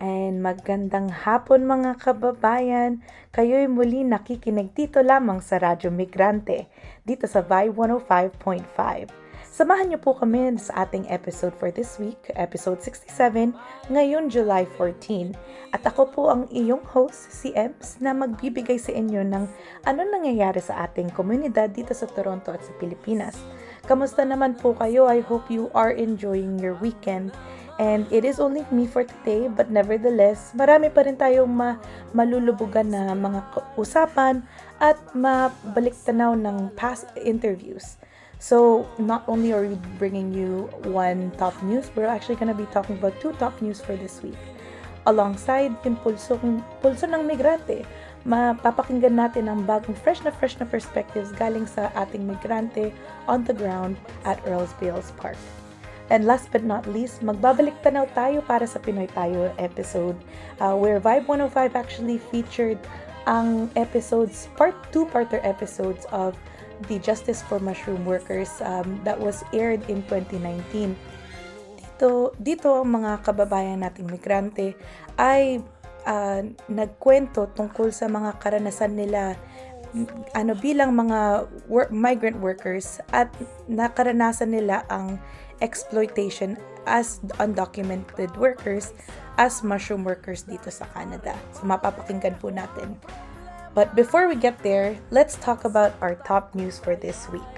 And magandang hapon mga kababayan. Kayo'y muli nakikinig dito lamang sa Radyo Migrante, dito sa Vibe 105.5. Samahan niyo po kami sa ating episode for this week, episode 67, ngayon July 14. At ako po ang iyong host, si Ems, na magbibigay sa inyo ng anong nangyayari sa ating komunidad dito sa Toronto at sa Pilipinas. Kamusta naman po kayo? I hope you are enjoying your weekend. And it is only me for today, but nevertheless, marami pa rin tayong malulubugan na mga usapan at mabaliktanaw ng past interviews. So, not only are we bringing you one top news, we're actually going to be talking about two top news for this week. Alongside yung pulso ng migrante, mapapakinggan natin ang bagong fresh na perspectives galing sa ating migrante on the ground at Earls Bales Park. And last but not least, magbabalik tanaw tayo para sa Pinoy Tayo episode, where Vibe 105 actually featured ang episodes, two-parter episodes of the Justice for Mushroom Workers that was aired in 2019. Dito ang mga kababayan nating migrante ay nagkwento tungkol sa mga karanasan nila bilang mga migrant workers at nakaranasan nila ang exploitation as undocumented workers as mushroom workers dito sa Canada. So mapapakinggan po natin. But before we get there, let's talk about our top news for this week.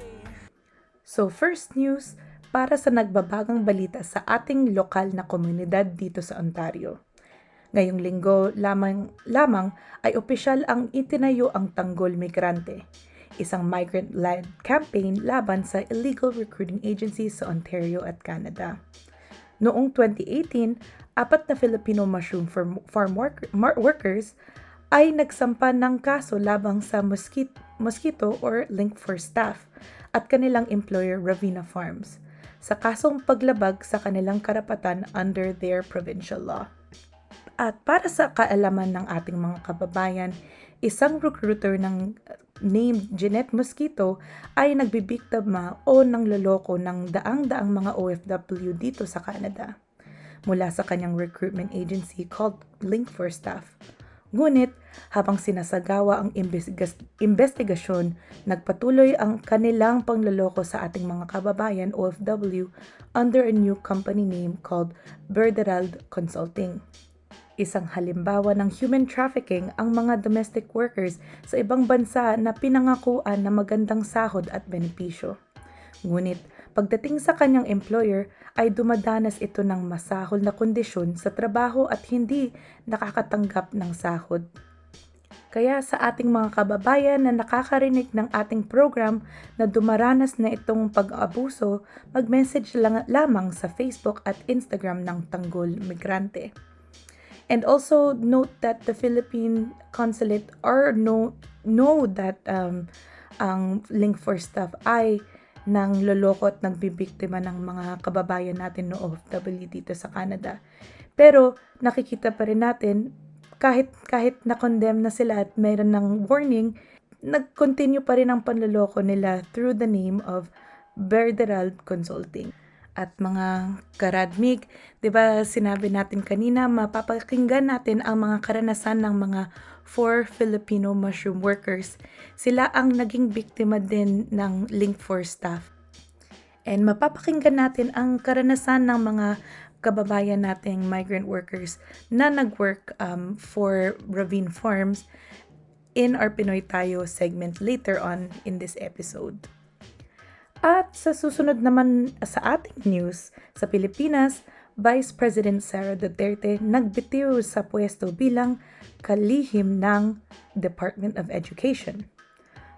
So first news, para sa nagbabagang balita sa ating lokal na komunidad dito sa Ontario. Ngayong linggo lamang ay opisyal ang itinayo ang Tanggol Migrante, isang migrant-led campaign laban sa illegal recruiting agencies sa Ontario at Canada. Noong 2018, 4 na Filipino mushroom farm workers ay nagsampa ng kaso labang sa Mosquito or Link for Staff at kanilang employer Ravina Farms sa kasong paglabag sa kanilang karapatan under their provincial law. At para sa kaalaman ng ating mga kababayan, isang recruiter named Jeanette Mosquito ay nagbibiktima o nangloloko ng daang-daang mga OFW dito sa Canada mula sa kanyang recruitment agency called Link for Staff. Ngunit, habang sinasagawa ang investigasyon, nagpatuloy ang kanilang pangloloko sa ating mga kababayan OFW under a new company name called Berderald Consulting. Isang halimbawa ng human trafficking ang mga domestic workers sa ibang bansa na pinangakuan na magandang sahod at benepisyo. Ngunit, pagdating sa kanyang employer ay dumadanas ito ng masahol na kondisyon sa trabaho at hindi nakakatanggap ng sahod. Kaya sa ating mga kababayan na nakakarinig ng ating program na dumaranas na itong pag-abuso, mag-message lamang sa Facebook at Instagram ng Tanggol Migrante. And also note that the Philippine Consulate know that ang Link for Staff ay nang loloko at nagbibiktima ng mga kababayan natin no OFW dito sa Canada. Pero nakikita pa rin natin kahit na-condemn na sila at mayroon ng warning, nag-continue pa rin ang panloloko nila through the name of Berderald Consulting. At mga karadmig, 'di ba sinabi natin kanina, mapapakinggan natin ang mga karanasan ng mga 4 Filipino mushroom workers. Sila ang naging biktima din ng Link for Staff. And mapapakinggan natin ang karanasan ng mga kababayan nating migrant workers na nag-work for Ravine Farms in our Pinoy Tayo segment later on in this episode. At sa susunod naman sa ating news, sa Pilipinas, Vice President Sara Duterte nagbitiw sa pwesto bilang kalihim ng Department of Education.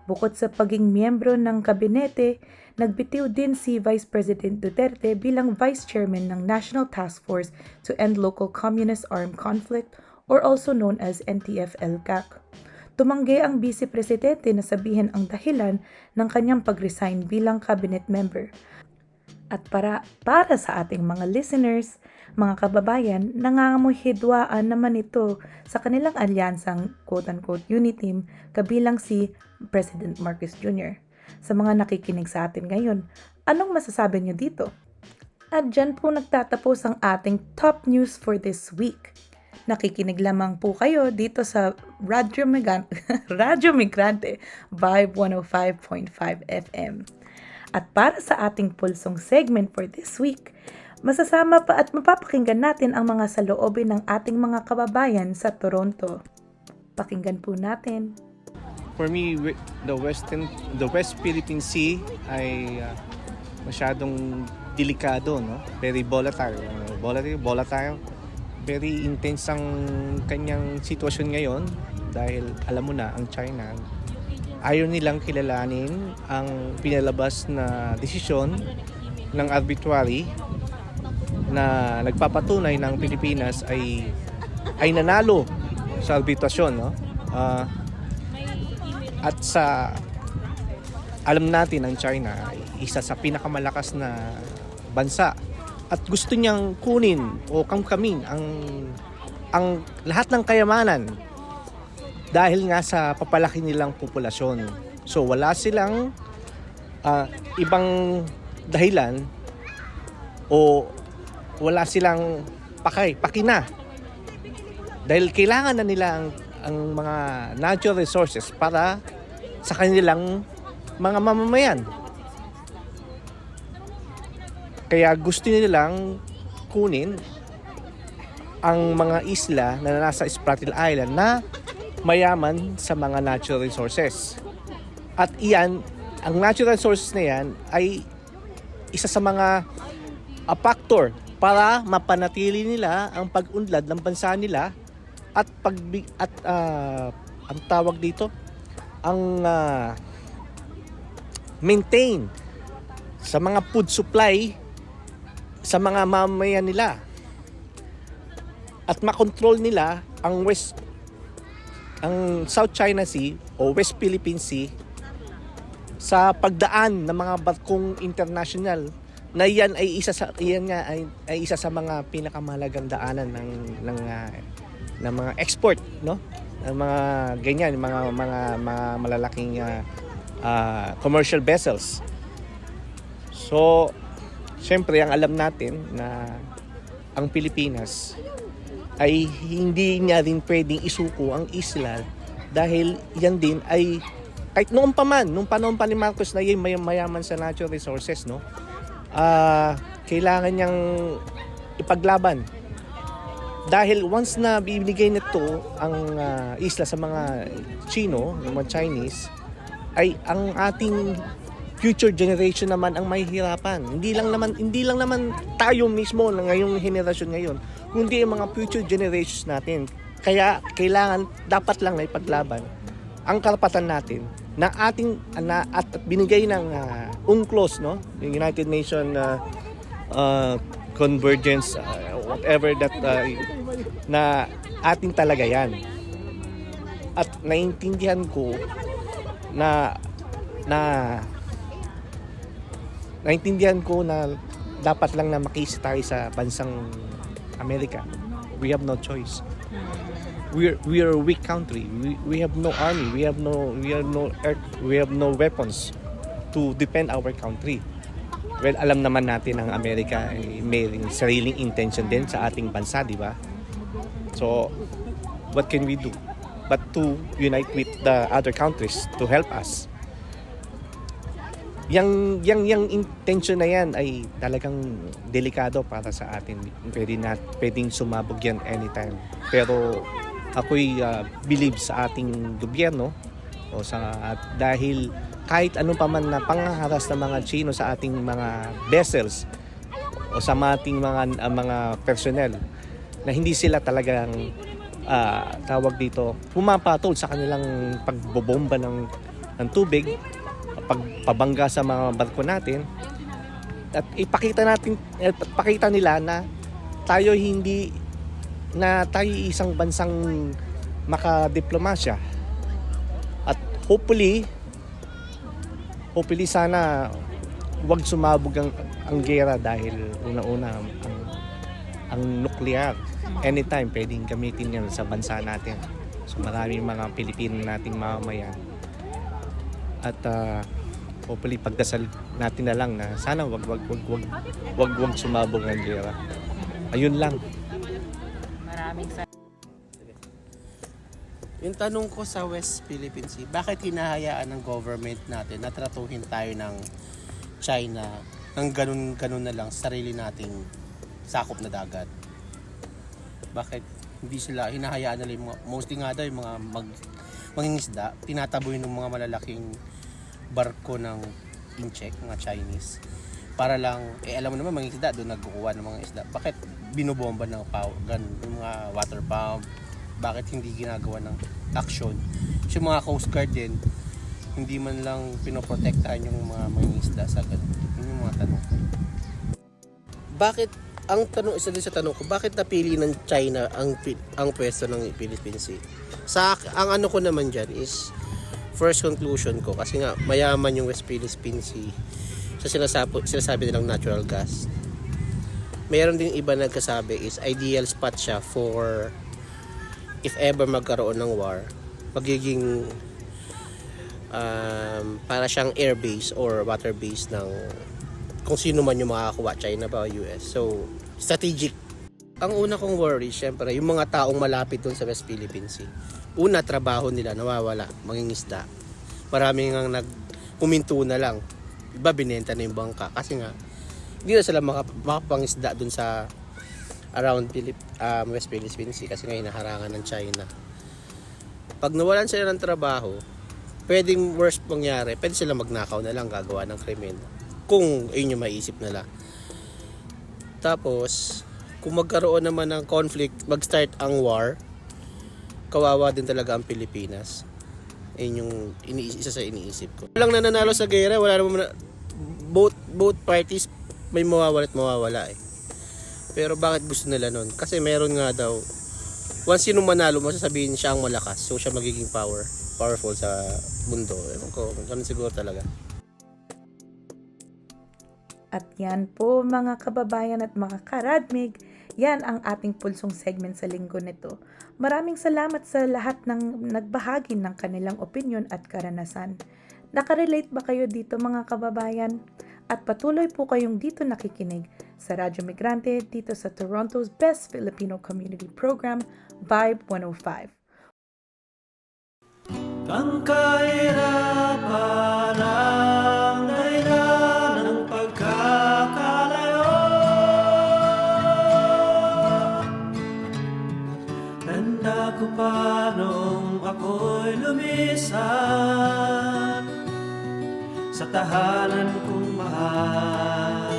Bukod sa pagiging miyembro ng kabinete, nagbitiw din si Vice President Duterte bilang Vice Chairman ng National Task Force to End Local Communist Armed Conflict or also known as NTF-ELCAC. Tumanggi ang Vice Presidente na sabihin ang dahilan ng kanyang pag-resign bilang cabinet member. At para sa ating mga listeners, mga kababayan, nangangamoy hidwaan naman ito sa kanilang alyansang quote-unquote uniteam kabilang si President Marcos Jr. Sa mga nakikinig sa atin ngayon, anong masasabi niyo dito? At dyan po nagtatapos ang ating top news for this week. Nakikinig lamang po kayo dito sa Radyo Migrante Vibe 105.5 FM. At para sa ating pulsong segment for this week, masasama pa at mapapakinggan natin ang mga saloobin ng ating mga kababayan sa Toronto. Pakinggan po natin. For me, the West Philippine Sea ay masyadong delikado, no? Very volatile. Very intense ang kanyang sitwasyon ngayon dahil alam mo na, ang China ayaw nilang kilalanin ang pinalabas na desisyon ng arbitrary na nagpapatunay ng Pilipinas ay nanalo sa arbitrasyon, no? At alam natin ang China ay isa sa pinakamalakas na bansa at gusto niyang kunin o kamkamin ang lahat ng kayamanan dahil nga sa papalaki nilang populasyon. So wala silang ibang dahilan o wala silang pakina dahil kailangan na nila ang mga natural resources para sa kanilang mga mamamayan. Kaya gusto nilang kunin ang mga isla na nasa Spratly Island na mayaman sa mga natural resources. At iyan, ang natural resources na yan ay isa sa mga factor para mapanatili nila ang pag-unlad ng bansa nila at ang tawag dito, ang maintain sa mga food supply sa mga mamamayan nila at makontrol nila ang South China Sea o West Philippine Sea sa pagdaan ng mga barkong international na yan ay isa sa mga pinakamahalagang daanan ng mga export, no? Ng mga ganyan, mga malalaking commercial vessels. So siyempre, ang alam natin na ang Pilipinas ay hindi niya rin pwedeng isuko ang isla dahil yan din ay kahit noong panahon pa ni Marcos na yung mayaman sa natural resources, no? Kailangan niyang ipaglaban dahil once na bibigay nito ang isla sa mga Chino, mga Chinese, ay ang ating future generation naman ang mahihirapan. Hindi lang naman tayo mismo na ngayong henerasyon ngayon, kundi ang mga future generations natin. Kaya dapat lang na ipaglaban ang karapatan natin na ating at binigay ng UNCLOS, no? Yung United Nations Convergence, whatever that na ating talaga yan. At naiintindihan ko na dapat lang na makisi tayo sa bansang Amerika. We have no choice. We are a weak country. We have no army. We have no weapons to defend our country. Well, alam naman natin ang Amerika ay may sariling intention din sa ating bansa, di ba? So, what can we do but to unite with the other countries to help us? Yang intention na yan ay talagang delikado para sa atin. Pwedeng sumabog yan anytime. Pero ako'y believe sa ating gobyerno dahil kahit ano pa man na panghaharas ng mga Chino sa ating mga vessels o sa ating mga personnel na hindi sila talagang pumapatol sa kanilang pagbobomba ng tubig, pagpabangga sa mga barko natin, at ipakita nila na tayo isang bansang makadiplomasya. At hopefully sana wag sumabog ang gera dahil una-una ang nuclear anytime pwedeng gamitin yan sa bansa natin. So maraming mga Pilipino nating mamamayan. At hopefully pagdasal natin na lang na sana wag sumabog ang gera. Ayun lang. Maraming Yung tanong ko sa West Philippine Sea, bakit hinahayaan ng government natin na tratuhin tayo ng China ng ganun-ganun na lang sarili nating sakop na dagat? Bakit hindi sila hinahayaan nila yung mga, mostly nga daw yung mga mangingisda, tinataboy ng mga malalaking barko ng incheck, mga Chinese. Para lang, alam mo naman mangingisda, doon nagkukuha ng mga isda. Bakit binobomba ng yung mga water pump? Bakit hindi ginagawa ng action? Yung mga Coast Guard din, hindi man lang pinoprotektahan yung mga mangingisda sa ganun. Yun yung mga tanong. Bakit, ang tanong, isa din sa tanong ko, bakit napili ng China ang pwesto ng Philippine Sea? Ang ano ko naman dyan is, first conclusion ko, kasi nga mayaman yung West Philippine Sea sa sinasabi nilang natural gas. Meron din iba nagkasabi is ideal spot siya for if ever magkaroon ng war, magiging para siyang air base or water base ng kung sino man yung makakakuha, China ba o US. So, strategic. Ang una kong worry, syempre, yung mga taong malapit doon sa West Philippine Sea. Una, trabaho nila, nawawala, mangingisda. Maraming ang nagpuminto na lang. Iba, binenta na yung bangka. Kasi nga, hindi na sila makapangisda doon sa around West Philippine Sea kasi nga hinaharangan ng China. Pag nawalan sila ng trabaho, pwedeng worst mangyari, pwede sila magnakaw na lang, gagawa ng krimen. Kung yun yung maiisip nila. Tapos, kung magkaroon naman ng conflict, mag-start ang war, kawawa din talaga ang Pilipinas. Yun yung isa sa iniisip ko. Walang nananalo sa gera, wala naman both parties may mawawala at mawawala eh. Pero bakit gusto nila nun? Kasi meron nga daw, once sino manalo, masasabihin siya ang malakas. So siya magiging powerful sa mundo. Ewan ko, ganun siguro talaga. At yan po mga kababayan at mga karadmig, yan ang ating pulsong segment sa linggo nito. Maraming salamat sa lahat ng nagbahagi ng kanilang opinion at karanasan. Nakarelate ba kayo dito mga kababayan? At patuloy po kayong dito nakikinig sa Radyo Migrante dito sa Toronto's Best Filipino Community Program, Vibe 105. Ang kahirapan ang dahilan ng pagkakalayo. Tanda ko pa noong ako'y lumisan sa tahanan kong mahal.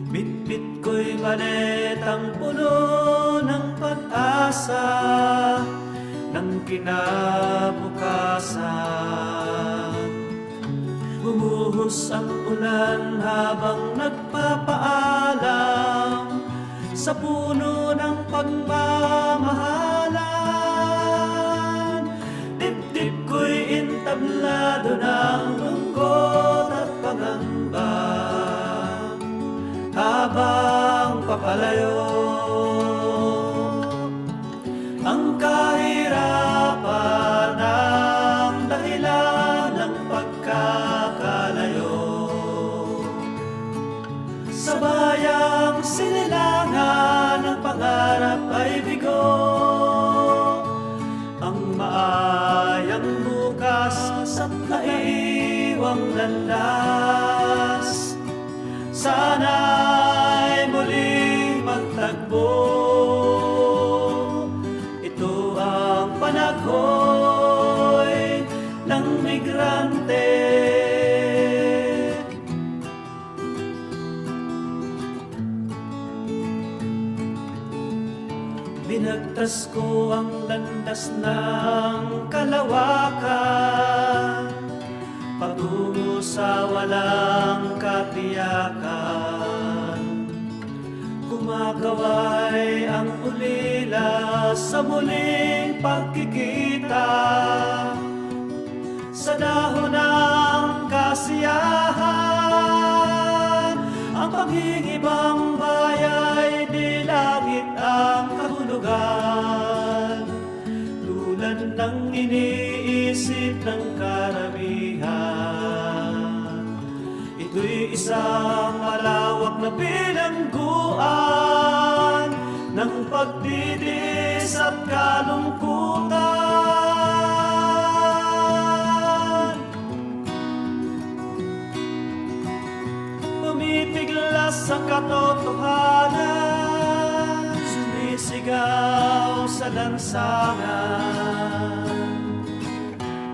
Bitbit ko'y maletang puno ng pag-asa ng kinabukasan. Bumuhos ang ulan habang nagpapaalam sa puno ng pagmamahalan. Dibdib ko'y entablado ng lungkot at pangamba habang papalayo. Ang kahirapan ang dahilan ng pagkakalayo. Sa bayang sinilangan ng pangarap ay bigo. Ang maayang bukas at naiiwang landas, sana'y muling magtagbo. Panaghoy ng migrante. Binagtas ko ang landas ng kalawakan patungo sa walang katiyakan. Kumakaway ang ulila sa muling pagkikita sa dahon ng kasiyahan. Ang pag-iibang bayay di langit ang kahulugan, tulad ng iniisip ng karamihan. Ito'y isang malawak na bilangguan ng ng pagdidis at kalungkutan. Pumipiglas sa katotohanan, sumisigaw sa lansangan.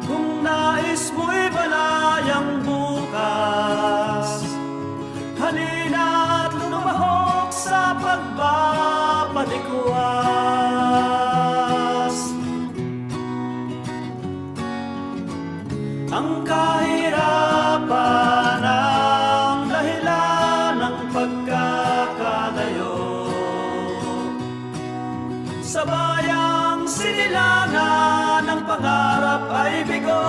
Kung nais mo'y malayang bukas, halina't lumahok sa pagbabalikwas. Ang kahirapan ang dahilan ng pagkakalayo sa bayang sinilangan ng pangarap ay bigo.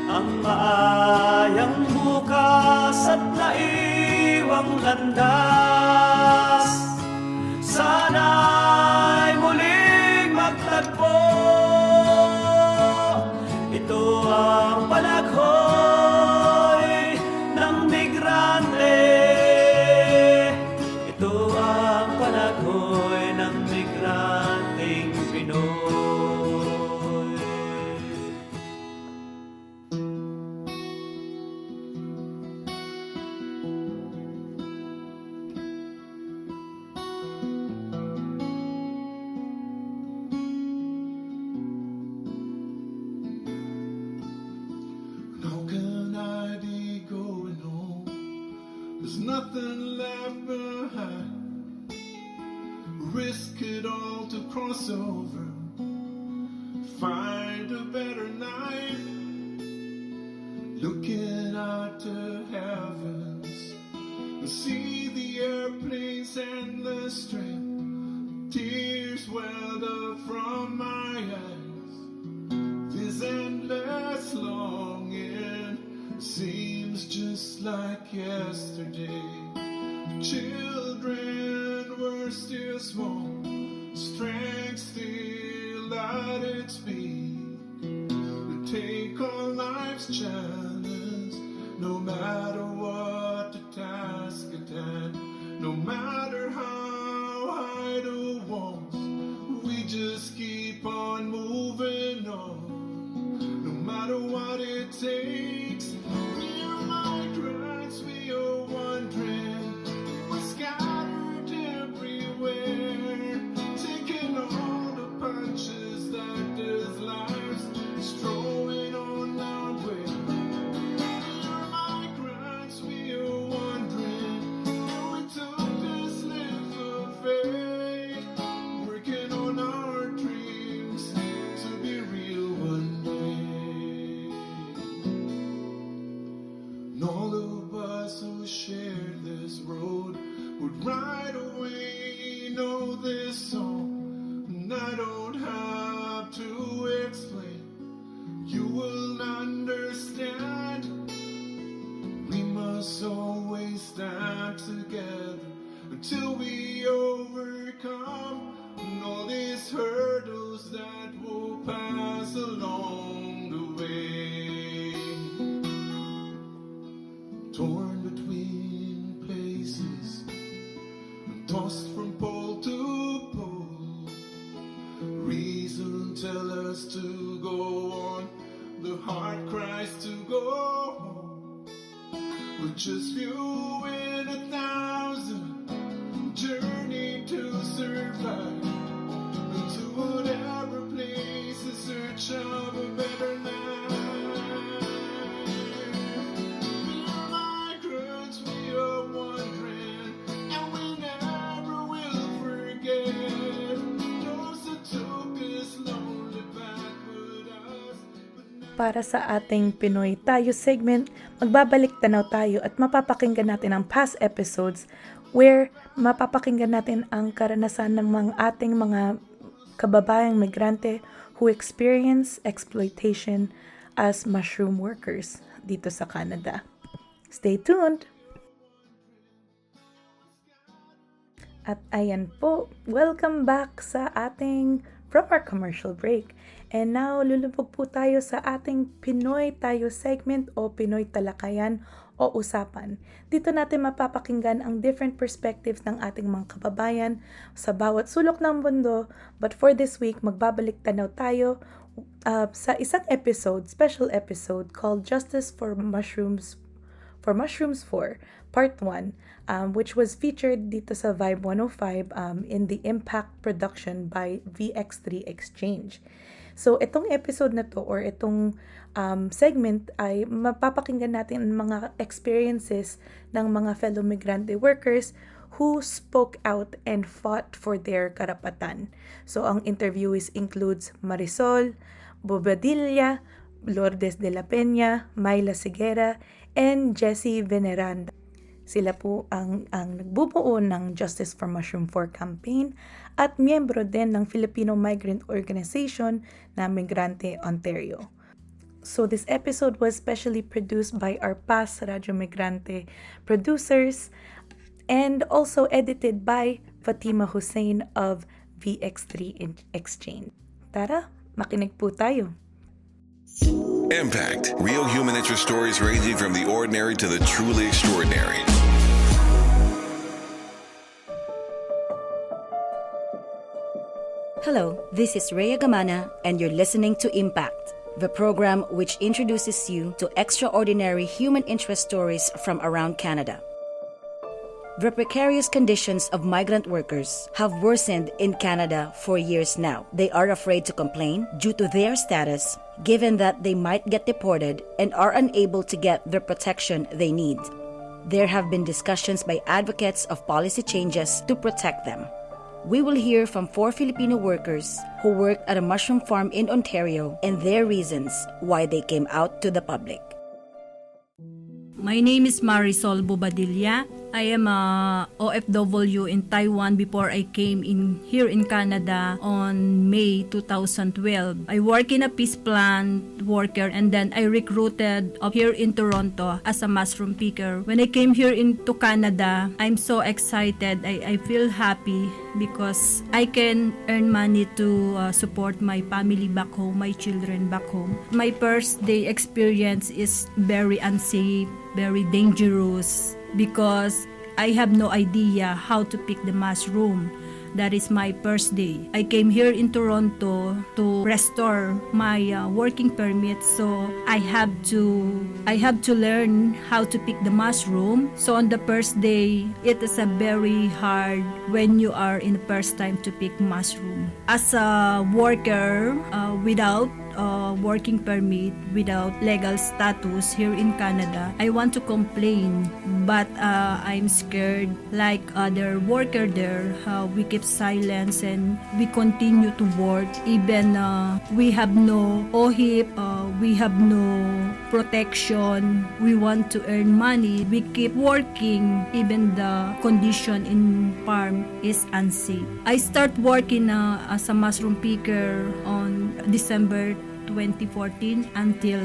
Ang maayang bukas at naiwang landas, sana'y muling magtagpo. Ito ang palaghoy ng migrante. Ito ang palaghoy ng migranteng Pinoy. How can I be going home? There's nothing left behind. Risk it all to cross over, find a better night. Looking out to heavens and see the airplanes and the strength. Tears welled up from my eyes. This endless longing seems just like yesterday. Children were still small, strength still at its peak. To take on life's challenge, no matter what the task at hand, no matter how high the walls, we just keep on moving on. No matter what it takes, we are migrants, we are wandering, we're scattered everywhere, taking all the punches that this life's throwing on our way. We are migrants, we are wandering, and we took this leap of faith, working on our dreams to be real one day. And all of us who shared this road would right away know this song. And I don't have to explain, you will understand. We must always stand together until we overcome all these hurdles that will pass along the way. Torn between places, tossed from pole to pole. Reason tell us to go on, the heart cries to go home. We're just few in 1,000, journey to survive, to whatever place in search of a better life. We are migrants, we are wandering, and we never will forget those that took us lonely back with us. Para sa ating Pinoy Tayo segment, magbabalik tanaw tayo at mapapakinggan natin ang past episodes where mapapakinggan natin ang karanasan ng ating mga kababayang migrante who experience exploitation as mushroom workers dito sa Canada. Stay tuned! At ayan po, welcome back sa ating from our commercial break. And now, lulubog po tayo sa ating Pinoy Tayo segment o Pinoy Talakayan o usapan. Dito natin mapapakinggan ang different perspectives ng ating mga kababayan sa bawat sulok ng mundo. But for this week, magbabalik tanaw tayo sa isang episode, special episode called Justice for Mushrooms 4, Part 1, which was featured dito sa Vibe 105 in the Impact production by VX3 Exchange. So, itong episode na to or itong segment ay mapapakinggan natin ang mga experiences ng mga fellow migrante workers who spoke out and fought for their karapatan. So, ang interviewees includes Marisol Bobadilla, Lourdes de la Peña, Myla Seguera, and Jessie Veneranda. Sila po ang nagbubuo ng Justice for Mushroom 4 campaign at miyembro din ng Filipino Migrant Organization na Migrante Ontario. So this episode was specially produced by our past Radyo Migrante producers and also edited by Fatima Hussein of VX3 Exchange. Tara, makinig po tayo. Impact. Real human interest stories ranging from the ordinary to the truly extraordinary. Hello, this is Rhea Gamana, and you're listening to Impact, the program which introduces you to extraordinary human interest stories from around Canada. The precarious conditions of migrant workers have worsened in Canada for years now. They are afraid to complain due to their status, given that they might get deported and are unable to get the protection they need. There have been discussions by advocates of policy changes to protect them. We will hear from 4 Filipino workers who work at a mushroom farm in Ontario and their reasons why they came out to the public. My name is Marisol Bobadilla. I am a OFW in Taiwan before I came in here in Canada on May 2012. I work in a peace plant worker and then I recruited up here in Toronto as a mushroom picker. When I came here into Canada, I'm so excited. I feel happy because I can earn money to support my family back home, my children back home. My first day experience is very unsafe, very dangerous because I have no idea how to pick the mushroom. That is my first day. I came here in Toronto to restore my working permit, so I have to learn how to pick the mushroom. So on the first day, it is a very hard when you are in the first time to pick mushroom. As a worker without working permit, without legal status here in Canada, I want to complain, but I'm scared. Like other worker there, we keep silence and we continue to work. Even we have no OHIP, we have no protection. We want to earn money. We keep working. Even the condition in farm is unsafe. I start working as a mushroom picker on December 2014 until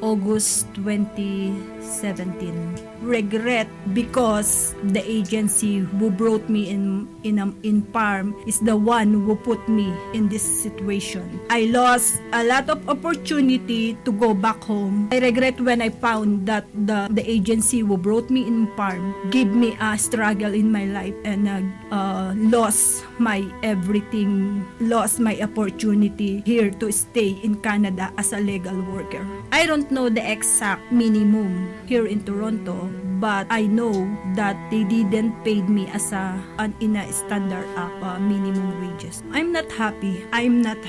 August 2017. Regret because the agency who brought me in farm is the one who put me in this situation. I lost a lot of opportunity to go back home. I regret when I found that the agency who brought me in farm gave me a struggle in my life and lost my everything, lost my opportunity here to stay in Canada as a legal worker. I don't know the exact minimum here in Toronto, but I know that they didn't pay me as in a standard of minimum wages. I'm not happy. I'm not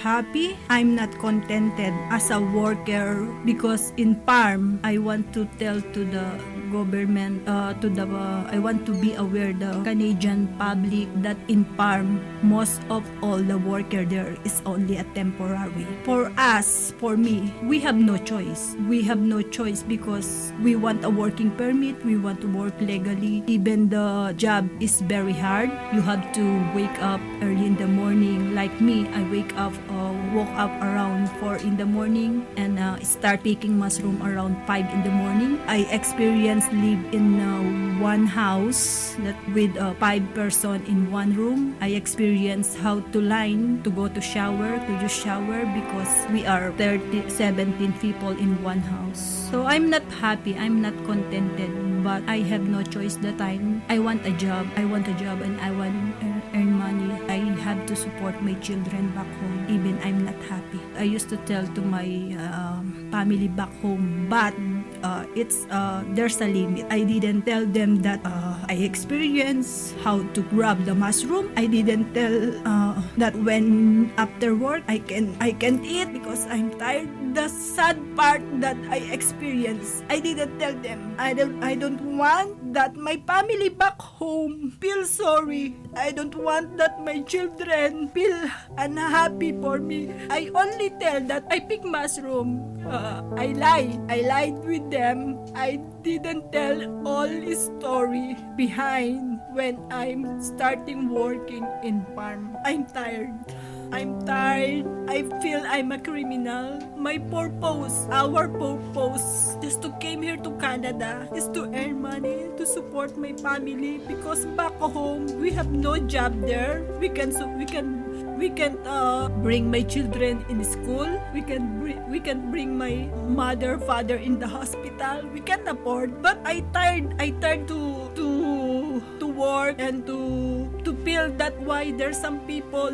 contented as a worker because in farm I want to tell to the government, I want to be aware the Canadian public that in farm most of all the worker there is only a temporary. For us, for me, we have no choice. We have no choice because we want a working permit, we want to work legally. Even the job is very hard. You have to wake up early in the morning. Like me, I woke up around 4 in the morning and start picking mushroom around 5 in the morning. I experienced once lived in one house that with 5 person in one room. I experienced how to line to go to shower, to use shower because we are 17 people in one house. So I'm not happy, I'm not contented, but I have no choice that time. I want a job and I want earn money. I have to support my children back home even I'm not happy. I used to tell to my family back home, but there's a limit. I didn't tell them that I experienced how to grab the mushroom. I didn't tell that when after work I can't eat because I'm tired. The sad part that I experienced, I didn't tell them. I don't want that my family back home feel sorry. I don't want that my children feel unhappy for me. I only tell that I pick mushroom. I lied with them. I didn't tell all the story behind when I'm starting working in farm. I'm tired. I feel I'm a criminal. My purpose, our purpose, is to came here to Canada, is to earn money to support my family because back home we have no job there. We can bring my children in school. We can bring my mother, father in the hospital. We can afford, but I tired to work and to feel that why there's some people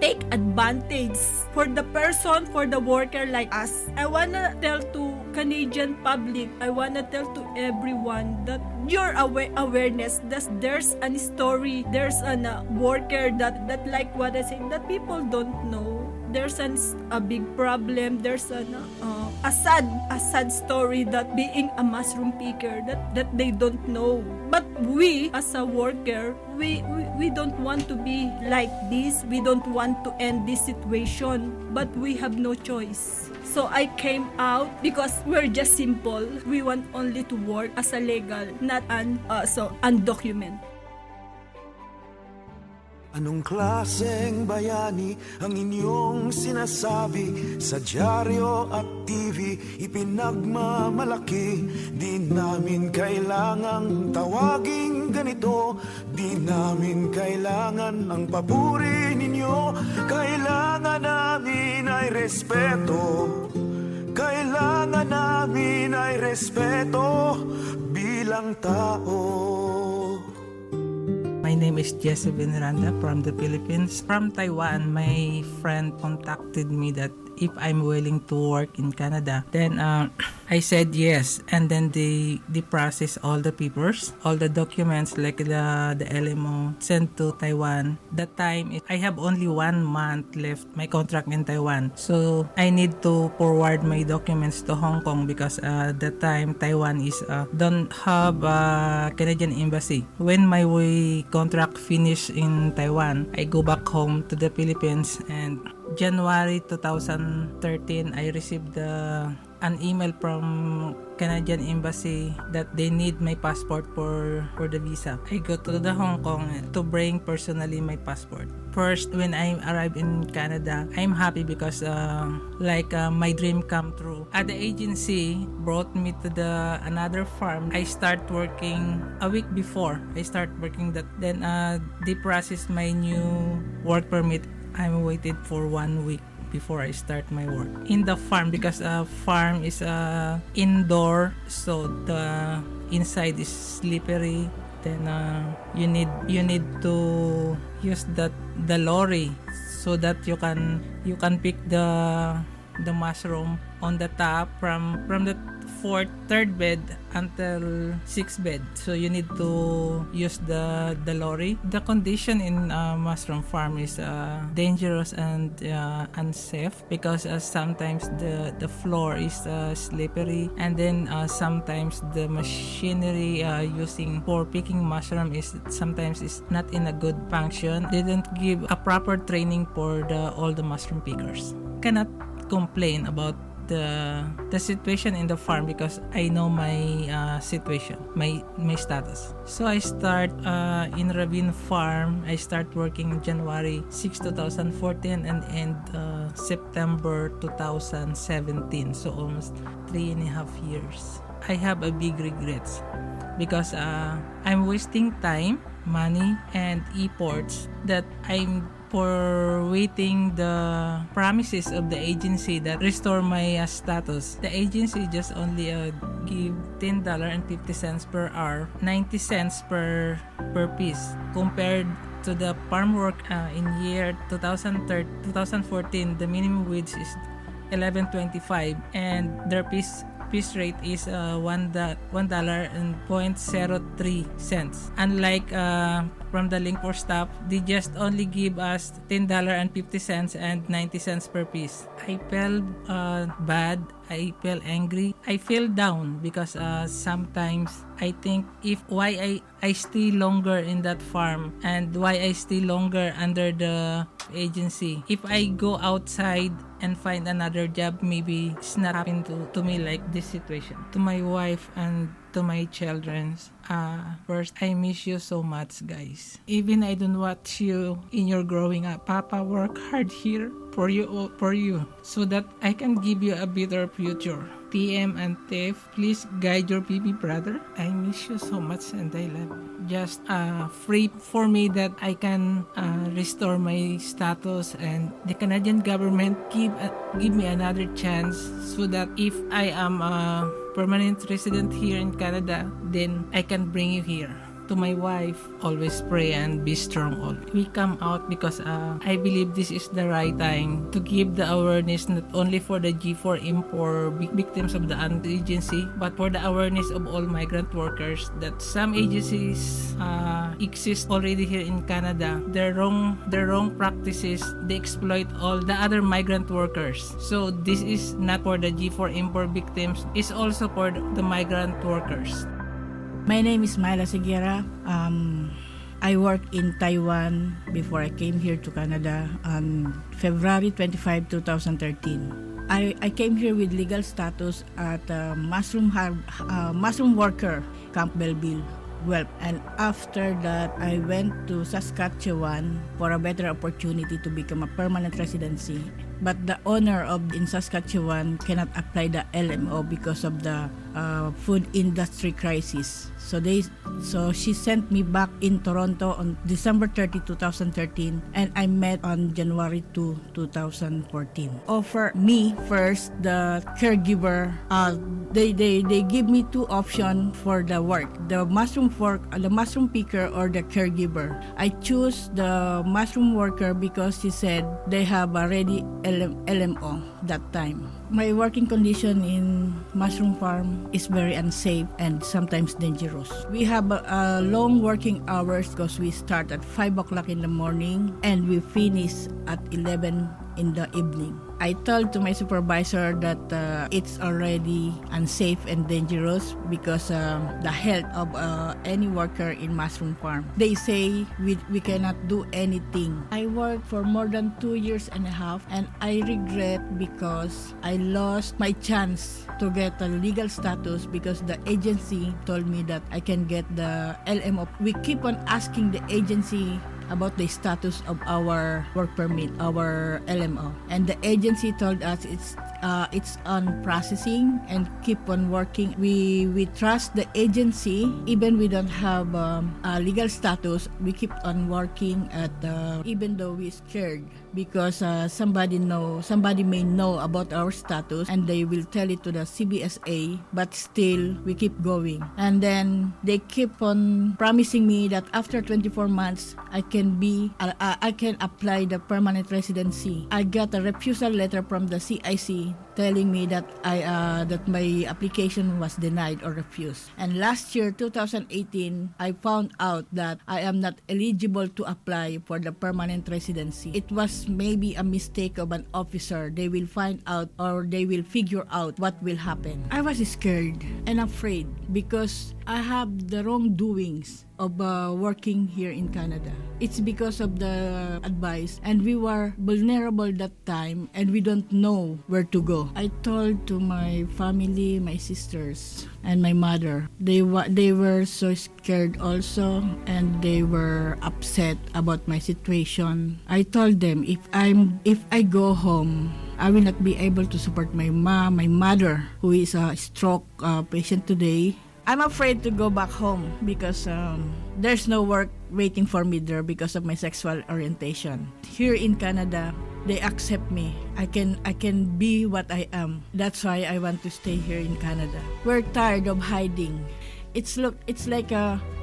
take advantage for the person, for the worker like us. I wanna tell to Canadian public, I wanna tell to everyone that your awareness that there's a story, there's a worker that like what I say, that people don't know. There's a big problem. There's a sad story that being a mushroom picker that they don't know. But we as a worker, we don't want to be like this. We don't want to end this situation, but we have no choice. So I came out because we're just simple. We want only to work as a legal, not undocumented. Anong klaseng bayani ang inyong sinasabi sa dyaryo at TV? Ipinagmamalaki, di namin kailangang tawaging ganito. Di namin kailangan ang papuri ninyo. Kailangan namin ay respeto. Kailangan namin ay respeto bilang tao. My name is Jesse Benranda from the Philippines. From Taiwan, my friend contacted me that if I'm willing to work in Canada. Then I said yes, and then they process all the papers, all the documents like the LMO sent to Taiwan. That time I have only 1 month left my contract in Taiwan, so I need to forward my documents to Hong Kong because that time Taiwan is don't have a Canadian embassy. When my contract finished in Taiwan, I go back home to the Philippines, and January 2013, I received an email from Canadian Embassy that they need my passport for the visa. I go to the Hong Kong to bring personally my passport. First, when I arrived in Canada, I'm happy because my dream come true. At the agency brought me to another farm. I start working a week before. I start working that. Then they process my new work permit. I'm waited for 1 week before I start my work in the farm because farm is indoor, so the inside is slippery. Then you need to use the lorry so that you can pick the mushroom on the top from the third bed until 6th bed. So you need to use the lorry. The condition in mushroom farm is dangerous and unsafe because sometimes the floor is slippery, and then sometimes the machinery using for picking mushroom is sometimes is not in a good function. They didn't give a proper training for all the mushroom pickers. Cannot complain about the situation in the farm because I know my situation, my status. So I start in Ravine Farm. I start working January 6, 2014 and end September 2017. So almost 3.5 years. I have a big regrets because I'm wasting time, money, and efforts that I'm for waiting the promises of the agency that restore my status. The agency just only give $10.50 per hour, 90 cents per piece, compared to the farm work in year 2014. The minimum wage is $11.25 and their piece rate is $1.03. Unlike from the link for staff, they just only give us $10.50 and 90 cents per piece. I felt bad. I felt angry. I feel down because sometimes I think why I stay longer in that farm and why I stay longer under the agency. If I go outside and find another job, maybe it's not happen to me like this situation. To my wife and to my children, first, I miss you so much, guys. Even I don't watch you in your growing up. Papa work hard here for you, so that I can give you a better future. TM and Tef, please guide your baby brother. I miss you so much and I love you. Just free for me that I can restore my status, and the Canadian government give me another chance so that if I am a permanent resident here in Canada, then I can bring you here. To my wife, always pray and be strong always. We come out because I believe this is the right time to give the awareness not only for the G4M for victims of the agency, but for the awareness of all migrant workers that some agencies exist already here in Canada. Their wrong practices, they exploit all the other migrant workers. So this is not for the G4M for victims, it's also for the migrant workers. My name is Myla Seguera. I worked in Taiwan before I came here to Canada on February 25, 2013. I came here with legal status at mushroom worker, Camp Belleville. Well, and after that, I went to Saskatchewan for a better opportunity to become a permanent residency. But the owner in Saskatchewan cannot apply the LMO because of the food industry crisis. So she sent me back in Toronto on December 30, 2013, and I met on January 2, 2014. Offer me first the caregiver. They give me two options for the work: the mushroom picker or the caregiver. I choose the mushroom worker because she said they have already LMO that time. My working condition in mushroom farm is very unsafe and sometimes dangerous. We have long working hours because we start at 5 o'clock in the morning and we finish at 11 in the evening. I told to my supervisor that it's already unsafe and dangerous because the health of any worker in mushroom farm. They say we cannot do anything. I worked for more than 2 years and a half, and I regret because I lost my chance to get a legal status because the agency told me that I can get the LMO. We keep on asking the agency about the status of our work permit, our LMO, and the agency told us it's on processing and keep on working. We trust the agency even we don't have a legal status. We keep on working at even though we're scared because somebody may know about our status and they will tell it to the CBSA, but still we keep going. And then they keep on promising me that after 24 months I can apply the permanent residency. I got a refusal letter from the CIC telling me that that my application was denied or refused. And last year, 2018, I found out that I am not eligible to apply for the permanent residency. It was maybe a mistake of an officer. They will find out or they will figure out what will happen. I was scared and afraid because I have the wrongdoings of working here in Canada. It's because of the advice, and we were vulnerable that time and we don't know where to go. go. I told to my family, my sisters, and my mother. They were so scared also, and they were upset about my situation. I told them if I go home, I will not be able to support my mother, who is a stroke patient today. I'm afraid to go back home because there's no work waiting for me there because of my sexual orientation. Here in Canada, they accept me. I can be what I am. That's why I want to stay here in Canada. We're tired of hiding. It's like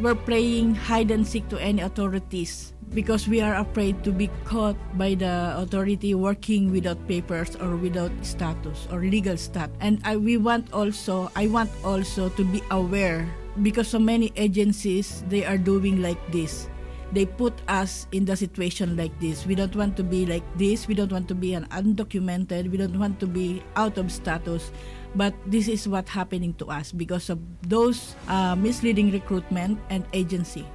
we're playing hide and seek to any authorities because we are afraid to be caught by the authority working without papers or without status or legal status. And I want also to be aware because so many agencies, they are doing like this. They put us in the situation like this. We don't want to be like this. We don't want to be an undocumented. We don't want to be out of status. But this is what's happening to us because of those misleading recruitment and agency.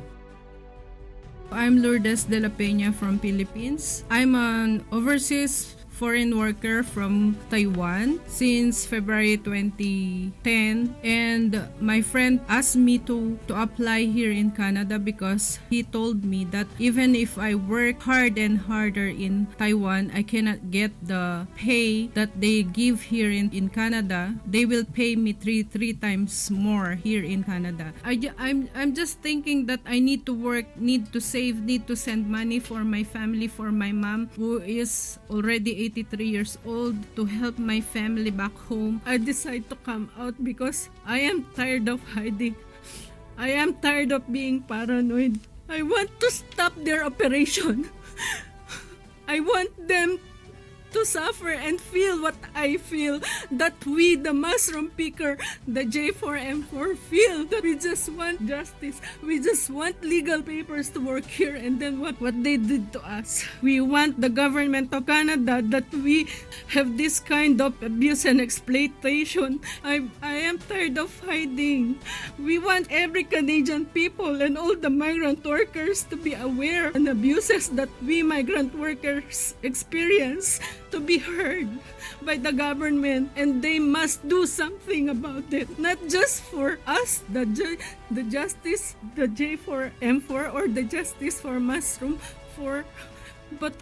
I'm Lourdes de la Peña from Philippines. I'm an overseas foreign worker from Taiwan since February 2010, and my friend asked me to apply here in Canada because he told me that even if I work hard and harder in Taiwan, I cannot get the pay that they give here in Canada. They will pay me three times more here in Canada. I'm just thinking that I need to work, need to save, need to send money for my family, for my mom who is already 83 years old, to help my family back home. I decided to come out because I am tired of hiding. I am tired of being paranoid. I want to stop their operation. I want them to suffer and feel what I feel, that we, the mushroom picker, the J4M4, feel that we just want justice. We just want legal papers to work here, and then what they did to us. We want the government of Canada that we have this kind of abuse and exploitation. I am tired of hiding. We want every Canadian people and all the migrant workers to be aware of the abuses that we migrant workers experience, to be heard by the government, and they must do something about it. Not just for us, the justice, the J4M4 or the justice for mushroom, but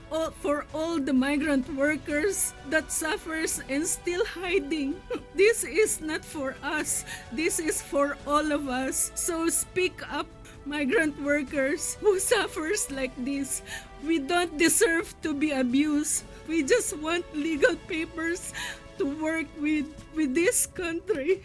for all the migrant workers that suffers and still hiding. This is not for us. This is for all of us. So speak up, migrant workers who suffers like this. We don't deserve to be abused. We just want legal papers to work with this country.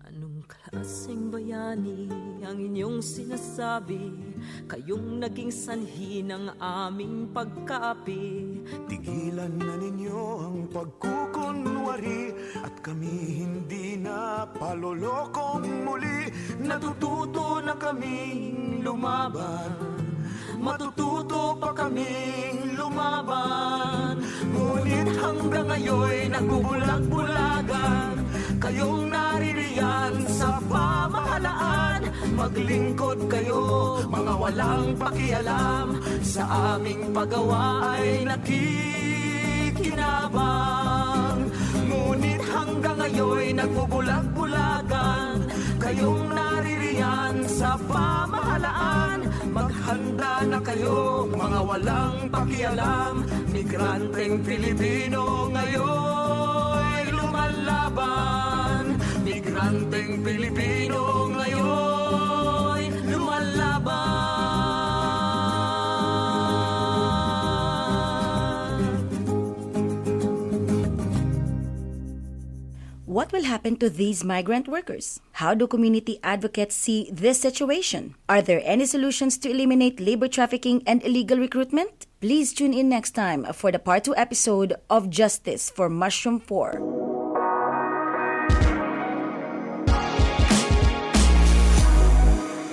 Anong klaseng bayani ang inyong sinasabi? Kayong naging sanhi ng aming pagkaapi. Tigilan na ninyo ang pagkukunwari at kami hindi na palolokong muli. Natututo na kaming lumaban, matututo pa kaming lumaban. Ngunit hanggang ngayon'y nagbubulag-bulagan. Kayong naririyan sa pamahalaan. Maglingkod kayo, mga walang pakialam. Sa aming paggawa ay nakikinabang. Ngunit hanggang ngayon'y nagbubulag-bulagan. Kayong naririyan sa pamahalaan. Maghanda na kayo, mga walang pakialam. Migranteng Pilipino ngayon lumalaban. Migranteng Pilipino ngayon lumalaban. What will happen to these migrant workers? How do community advocates see this situation? Are there any solutions to eliminate labor trafficking and illegal recruitment? Please tune in next time for the part 2 episode of Justice for Mushroom 4.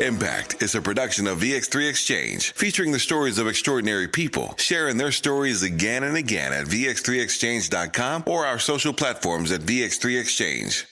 Impact is a production of VX3 Exchange, featuring the stories of extraordinary people, sharing their stories again and again at vx3exchange.com or our social platforms at VX3 Exchange.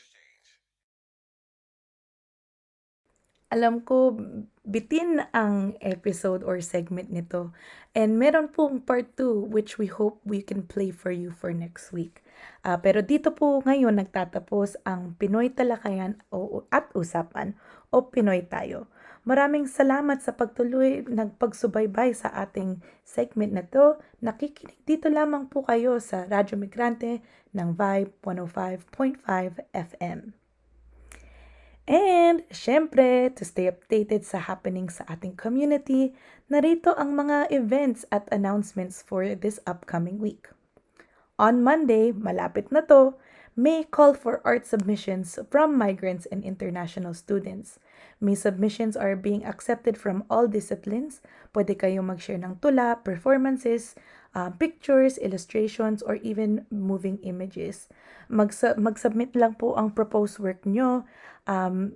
Alam ko bitin ang episode or segment nito. And meron pong part 2 which we hope we can play for you for next week. Pero dito po ngayon nagtatapos ang Pinoy Talakayan at Usapan o Pinoy Tayo. Maraming salamat sa pagtuloy nagpagsubaybay sa ating segment na to. Nakikinig dito lamang po kayo sa Radyo Migrante ng Vibe 105.5 FM. And, syempre, to stay updated sa happenings sa ating community, narito ang mga events at announcements for this upcoming week. On Monday, malapit na to, may call for art submissions from migrants and international students. May submissions are being accepted from all disciplines. Pwede kayong mag-share ng tula, performances, pictures, illustrations, or even moving images. Mag-submit lang po ang proposed work nyo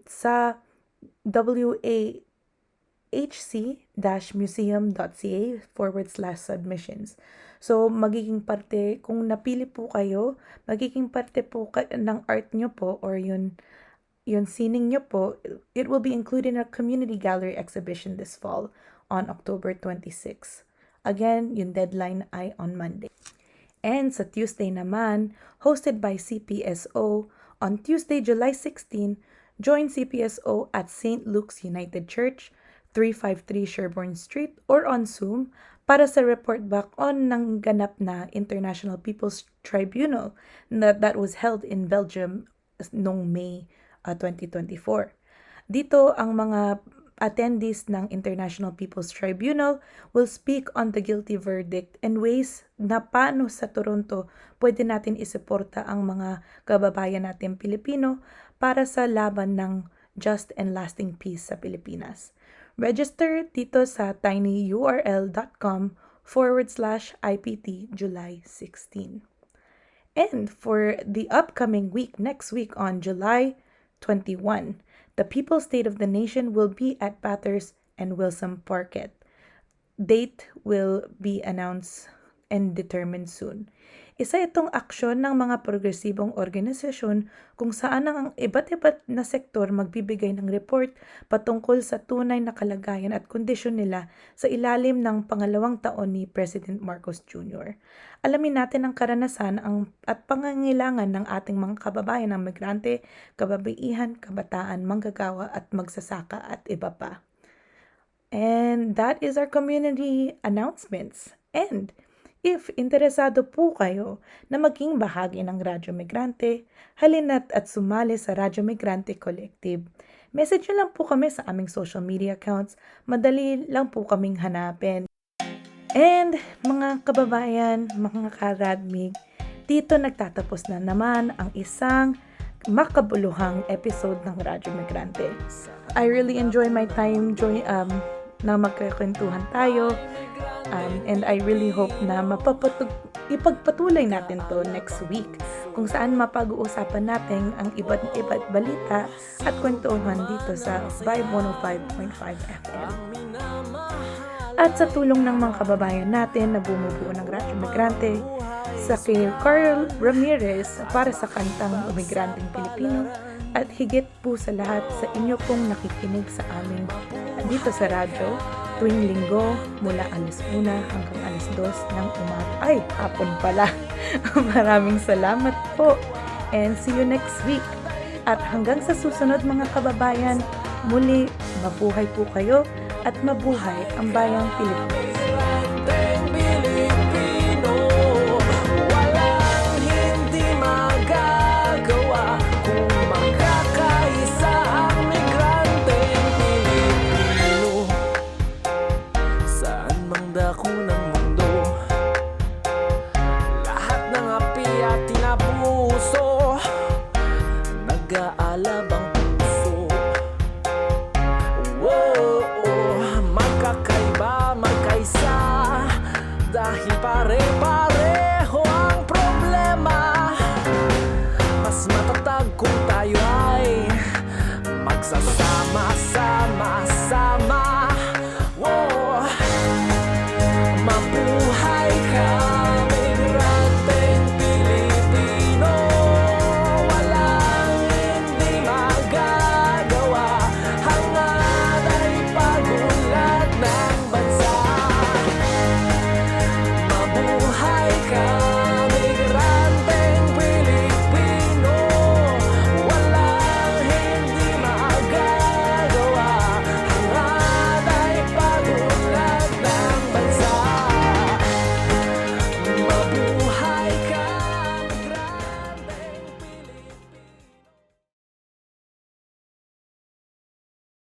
sa wahc-museum.ca/submissions. So, magiging parte, kung napili po kayo, magiging parte po ng art nyo po or yun sining nyo po, it will be included in a community gallery exhibition this fall on October 26. Again, yung deadline ay on Monday. And sa Tuesday naman, hosted by CPSO, on Tuesday, July 16, join CPSO at St. Luke's United Church, 353 Sherbourne Street, or on Zoom para sa report back on ng ganap na International People's Tribunal that was held in Belgium noong May 2024. Dito, ang mga attendees ng International People's Tribunal will speak on the guilty verdict and ways na paano sa Toronto pwede natin isuporta ang mga kababayan natin Pilipino para sa laban ng just and lasting peace sa Pilipinas. Register dito sa tinyurl.com/IPT July 16. And for the upcoming week, next week on July 21, the People's State of the Nation will be at Bathurst and Wilson Parket. Date will be announced and determined soon. Isa itong aksyon ng mga progresibong organisasyon kung saan ang iba't-iba't na sektor magbibigay ng report patungkol sa tunay na kalagayan at kondisyon nila sa ilalim ng pangalawang taon ni President Marcos Jr. Alamin natin ang karanasan at pangangailangan ng ating mga kababayan ng migrante, kababaihan, kabataan, manggagawa at magsasaka at iba pa. And that is our community announcements. And if interesado po kayo na maging bahagi ng Radyo Migrante, halina't at sumali sa Radyo Migrante Collective. Message nyo lang po kami sa aming social media accounts. Madali lang po kaming hanapin. And mga kababayan, mga karadmig, dito nagtatapos na naman ang isang makabuluhang episode ng Radyo Migrante. I really enjoy my time na magkakwentuhan tayo. And I really hope na ipagpatuloy natin to next week kung saan mapag-uusapan natin ang iba't balita at kwentuhan dito sa Vibe 105.5 FM. At sa tulong ng mga kababayan natin na bumubuo ng Radyo Migrante, sa kay Carl Ramirez para sa kantang Migranteng Pilipino, at higit po sa lahat sa inyo pong nakikinig sa amin dito sa radyo tuwing linggo mula alas 1 hanggang alas 2 ng umaga. Ay, hapon pala. Maraming salamat po. And see you next week. At hanggang sa susunod mga kababayan, muli mabuhay po kayo at mabuhay ang bayang Pilipinas. Nag-aalabang puso. Magkakaiba, magkaisa, dahil pare-pareho ang problema. Mas matatag kung tayo ay magsasama sa